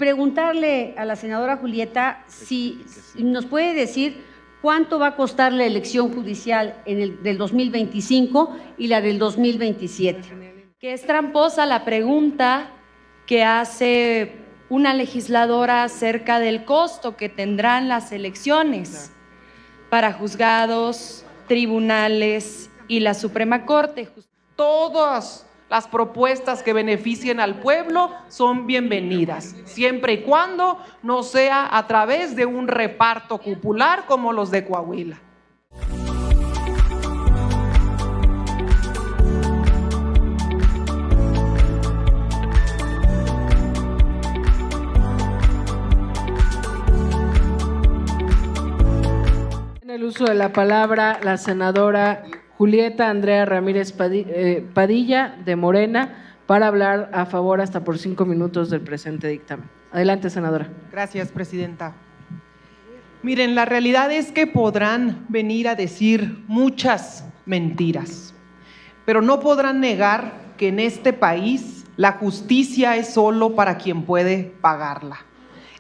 preguntarle a la senadora Julieta si nos puede decir cuánto va a costar la elección judicial del 2025 y la del 2027. Que es tramposa la pregunta que hace una legisladora acerca del costo que tendrán las elecciones para juzgados, tribunales y la Suprema Corte. Todas las propuestas que beneficien al pueblo son bienvenidas, siempre y cuando no sea a través de un reparto cupular como los de Coahuila. En el uso de la palabra, la senadora Julieta Andrea Ramírez Padilla, de Morena, para hablar a favor hasta por 5 minutos del presente dictamen. Adelante, senadora. Gracias, presidenta. Miren, la realidad es que podrán venir a decir muchas mentiras, pero no podrán negar que en este país la justicia es solo para quien puede pagarla.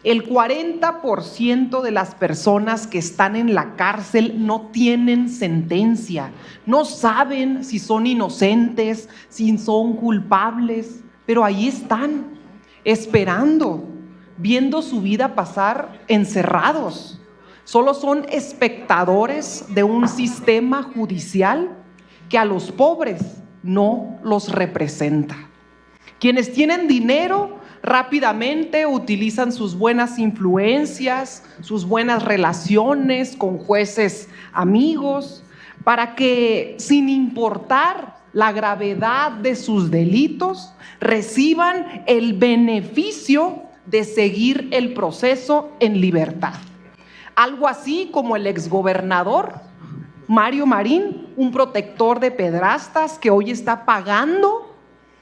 El 40% de las personas que están en la cárcel no tienen sentencia, no saben si son inocentes, si son culpables, pero ahí están, esperando, viendo su vida pasar encerrados. Solo son espectadores de un sistema judicial que a los pobres no los representa. Quienes tienen dinero rápidamente utilizan sus buenas influencias, sus buenas relaciones con jueces amigos, para que, sin importar la gravedad de sus delitos, reciban el beneficio de seguir el proceso en libertad. Algo así como el exgobernador Mario Marín, un protector de pedrastas que hoy está pagando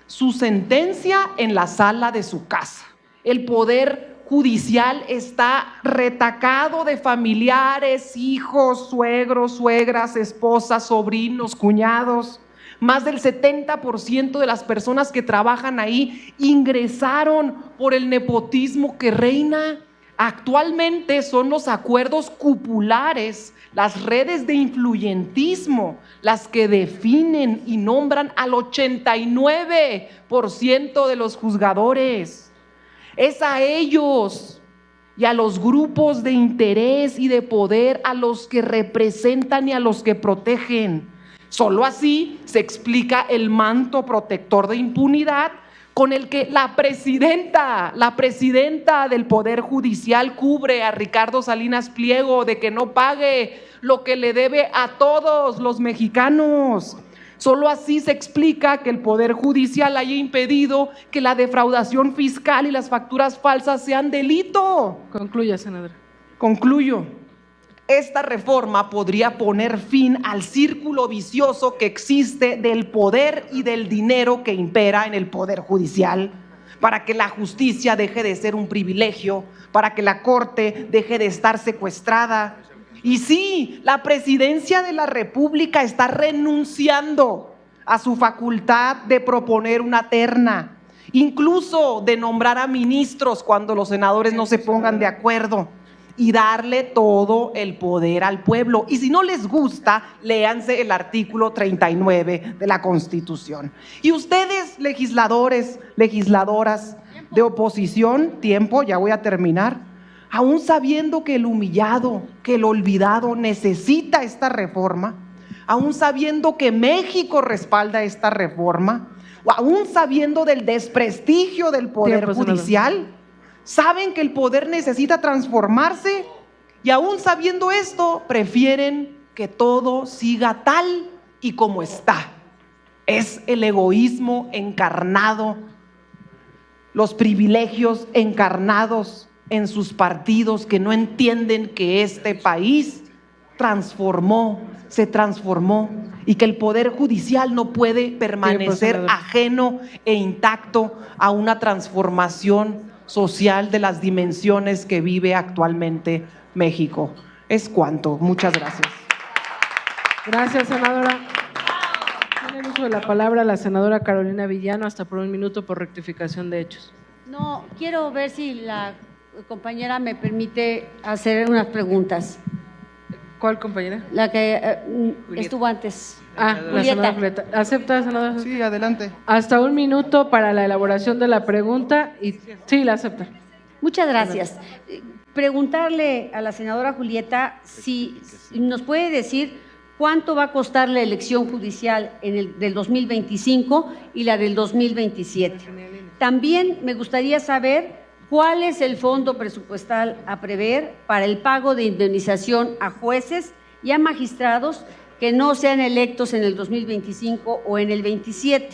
su sentencia en la sala de su casa. El poder judicial está retacado de familiares, hijos, suegros, suegras, esposas, sobrinos, cuñados. Más del 70% de las personas que trabajan ahí ingresaron por el nepotismo que reina. Actualmente son los acuerdos cupulares, las redes de influyentismo, las que definen y nombran al 89% de los juzgadores. Es a ellos y a los grupos de interés y de poder a los que representan y a los que protegen. Solo así se explica el manto protector de impunidad con el que la presidenta del Poder Judicial cubre a Ricardo Salinas Pliego de que no pague lo que le debe a todos los mexicanos. Solo así se explica que el Poder Judicial haya impedido que la defraudación fiscal y las facturas falsas sean delito. Concluya, senadora. Concluyo. Esta reforma podría poner fin al círculo vicioso que existe del poder y del dinero que impera en el Poder Judicial, para que la justicia deje de ser un privilegio, para que la Corte deje de estar secuestrada. Y sí, la Presidencia de la República está renunciando a su facultad de proponer una terna, incluso de nombrar a ministros cuando los senadores no se pongan de acuerdo, y darle todo el poder al pueblo. Y si no les gusta, léanse el artículo 39 de la Constitución. Y ustedes, legisladores, legisladoras de oposición, ya voy a terminar, aún sabiendo que el humillado, que el olvidado necesita esta reforma, aún sabiendo que México respalda esta reforma, aún sabiendo del desprestigio del Poder Judicial, saben que el poder necesita transformarse y aún sabiendo esto, prefieren que todo siga tal y como está. Es el egoísmo encarnado, los privilegios encarnados en sus partidos que no entienden que este país se transformó y que el Poder Judicial no puede permanecer ajeno e intacto a una transformación social de las dimensiones que vive actualmente México. Es cuanto. Muchas gracias. Gracias, senadora. Tiene el uso de la palabra la senadora Carolina Villano, hasta por 1 minuto por rectificación de hechos. No, quiero ver si la compañera me permite hacer unas preguntas. ¿Cuál compañera? La que estuvo antes. La senadora Julieta. ¿Acepta, senadora? Sí, adelante. Hasta 1 minuto para la elaboración de la pregunta y sí, la acepta. Muchas gracias. Preguntarle a la senadora Julieta si nos puede decir cuánto va a costar la elección judicial del 2025 y la del 2027. También me gustaría saber cuál es el fondo presupuestal a prever para el pago de indemnización a jueces y a magistrados que no sean electos en el 2025 o en el 27.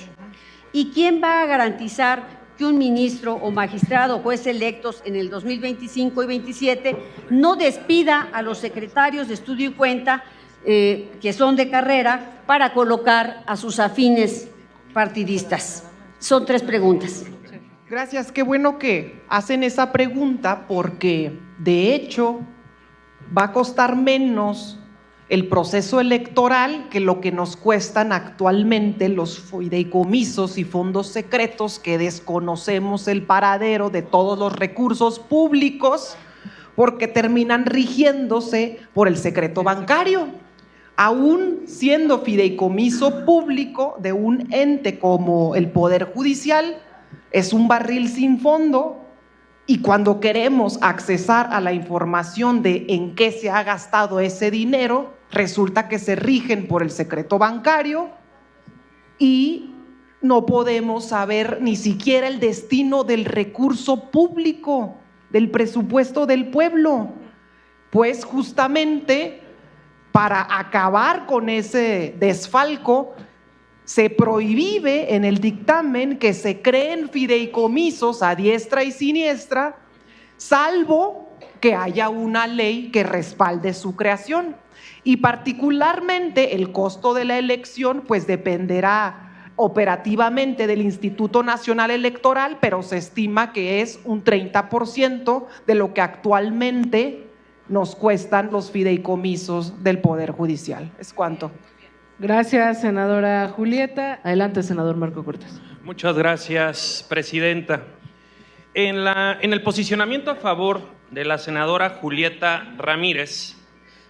¿Y quién va a garantizar que un ministro o magistrado o juez electos en el 2025 y 27 no despida a los secretarios de estudio y cuenta que son de carrera para colocar a sus afines partidistas? Son 3 preguntas. Gracias, qué bueno que hacen esa pregunta porque de hecho va a costar menos el proceso electoral que lo que nos cuestan actualmente los fideicomisos y fondos secretos que desconocemos el paradero de todos los recursos públicos porque terminan rigiéndose por el secreto bancario. Aún siendo fideicomiso público de un ente como el Poder Judicial, es un barril sin fondo y cuando queremos accesar a la información de en qué se ha gastado ese dinero, resulta que se rigen por el secreto bancario y no podemos saber ni siquiera el destino del recurso público, del presupuesto del pueblo. Pues justamente para acabar con ese desfalco, se prohíbe en el dictamen que se creen fideicomisos a diestra y siniestra, salvo que haya una ley que respalde su creación. Y particularmente el costo de la elección pues dependerá operativamente del Instituto Nacional Electoral, pero se estima que es un 30% de lo que actualmente nos cuestan los fideicomisos del Poder Judicial. ¿Es cuánto? Gracias, senadora Julieta. Adelante, senador Marco Cortés. Muchas gracias, presidenta. En el posicionamiento a favor de la senadora Julieta Ramírez,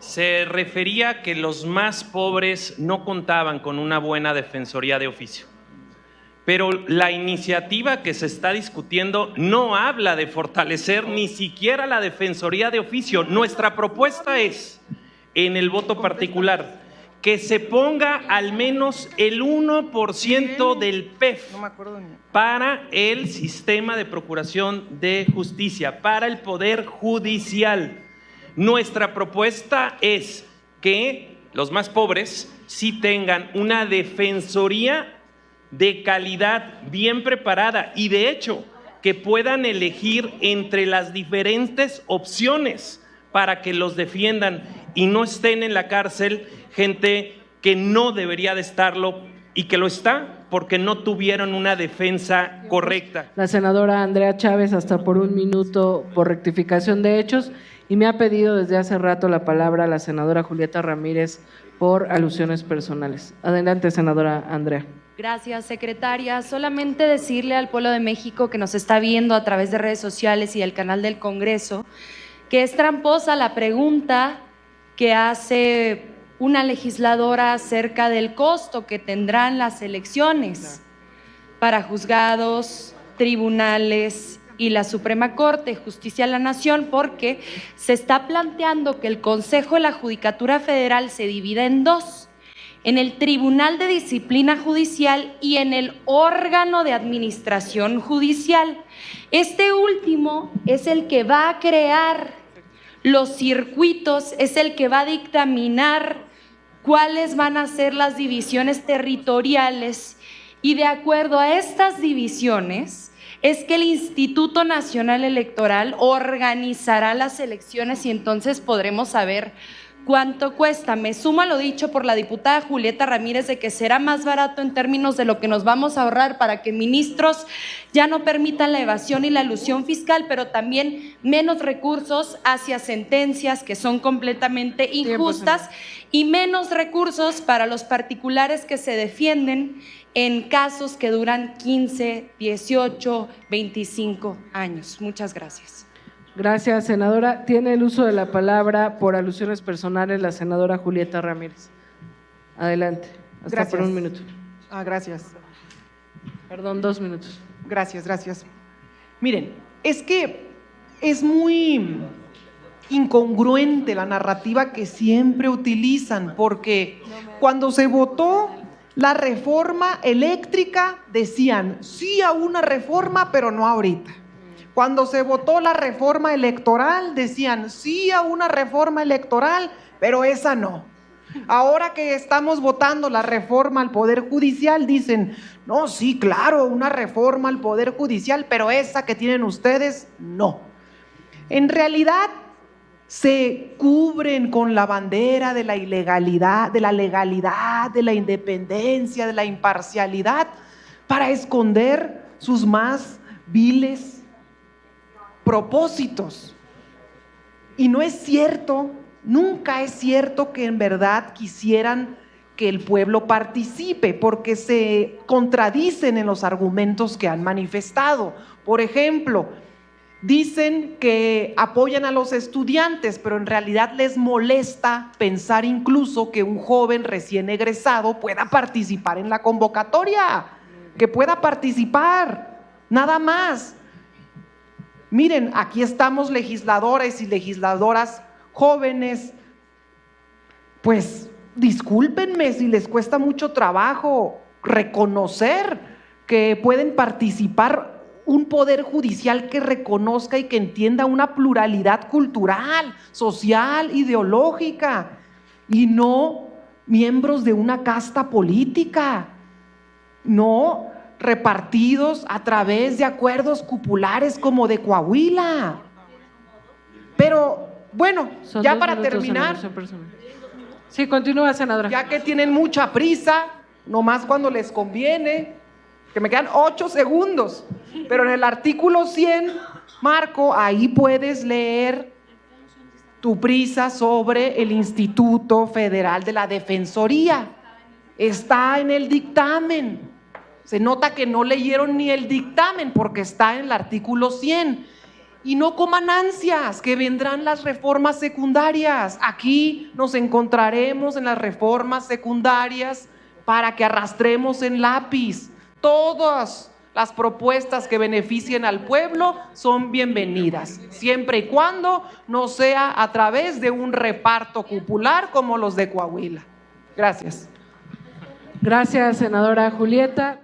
se refería que los más pobres no contaban con una buena defensoría de oficio. Pero la iniciativa que se está discutiendo no habla de fortalecer ni siquiera la defensoría de oficio. Nuestra propuesta es, en el voto particular, que se ponga al menos el 1% del PEF para el sistema de procuración de justicia, para el Poder Judicial. Nuestra propuesta es que los más pobres sí tengan una defensoría de calidad, bien preparada y de hecho que puedan elegir entre las diferentes opciones para que los defiendan y no estén en la cárcel gente que no debería de estarlo y que lo está porque no tuvieron una defensa correcta. La senadora Andrea Chávez, hasta por 1 minuto por rectificación de hechos, y me ha pedido desde hace rato la palabra la senadora Julieta Ramírez por alusiones personales. Adelante, senadora Andrea. Gracias, secretaria. Solamente decirle al pueblo de México que nos está viendo a través de redes sociales y del canal del Congreso que es tramposa la pregunta que hace una legisladora acerca del costo que tendrán las elecciones para juzgados, tribunales y la Suprema Corte de Justicia de la Nación, porque se está planteando que el Consejo de la Judicatura Federal se divida en 2, en el Tribunal de Disciplina Judicial y en el órgano de administración judicial. Este último es el que va a crear los circuitos, es el que va a dictaminar cuáles van a ser las divisiones territoriales y de acuerdo a estas divisiones es que el Instituto Nacional Electoral organizará las elecciones y entonces podremos saber ¿Cuánto cuesta? Me sumo a lo dicho por la diputada Julieta Ramírez de que será más barato en términos de lo que nos vamos a ahorrar para que ministros ya no permitan la evasión y la elusión fiscal, pero también menos recursos hacia sentencias que son completamente injustas y menos recursos para los particulares que se defienden en casos que duran 15, 18, 25 años. Muchas gracias. Gracias, senadora. Tiene el uso de la palabra por alusiones personales la senadora Julieta Ramírez. Adelante. Hasta Gracias. por un minuto. Gracias. Perdón, 2 minutos. Gracias. Miren, es que es muy incongruente la narrativa que siempre utilizan, porque cuando se votó la reforma eléctrica decían sí a una reforma, pero no ahorita. Cuando se votó la reforma electoral, decían sí a una reforma electoral, pero esa no. Ahora que estamos votando la reforma al Poder Judicial, dicen, no, sí, claro, una reforma al Poder Judicial, pero esa que tienen ustedes, no. En realidad, se cubren con la bandera de la ilegalidad, de la legalidad, de la independencia, de la imparcialidad, para esconder sus más viles propósitos. Y no es cierto, nunca es cierto que en verdad quisieran que el pueblo participe, porque se contradicen en los argumentos que han manifestado. Por ejemplo, dicen que apoyan a los estudiantes, pero en realidad les molesta pensar incluso que un joven recién egresado pueda participar en la convocatoria, que pueda participar, nada más. Miren, aquí estamos legisladores y legisladoras jóvenes, pues discúlpenme si les cuesta mucho trabajo reconocer que pueden participar un poder judicial que reconozca y que entienda una pluralidad cultural, social, ideológica, y no miembros de una casta política, no repartidos a través de acuerdos cupulares como de Coahuila. Pero bueno, Son ya 2 para minutos, terminar, sí, continúa, senadora. ya que tienen mucha prisa, nomás cuando les conviene, que me quedan 8 segundos, pero en el artículo 100, Marco, ahí puedes leer tu prisa sobre el Instituto Federal de la Defensoría. Está en el dictamen. Se nota que no leyeron ni el dictamen porque está en el artículo 100. Y no coman ansias, que vendrán las reformas secundarias. Aquí nos encontraremos en las reformas secundarias para que arrastremos en lápiz. Todas las propuestas que beneficien al pueblo son bienvenidas, siempre y cuando no sea a través de un reparto cupular como los de Coahuila. Gracias. Gracias, senadora Julieta.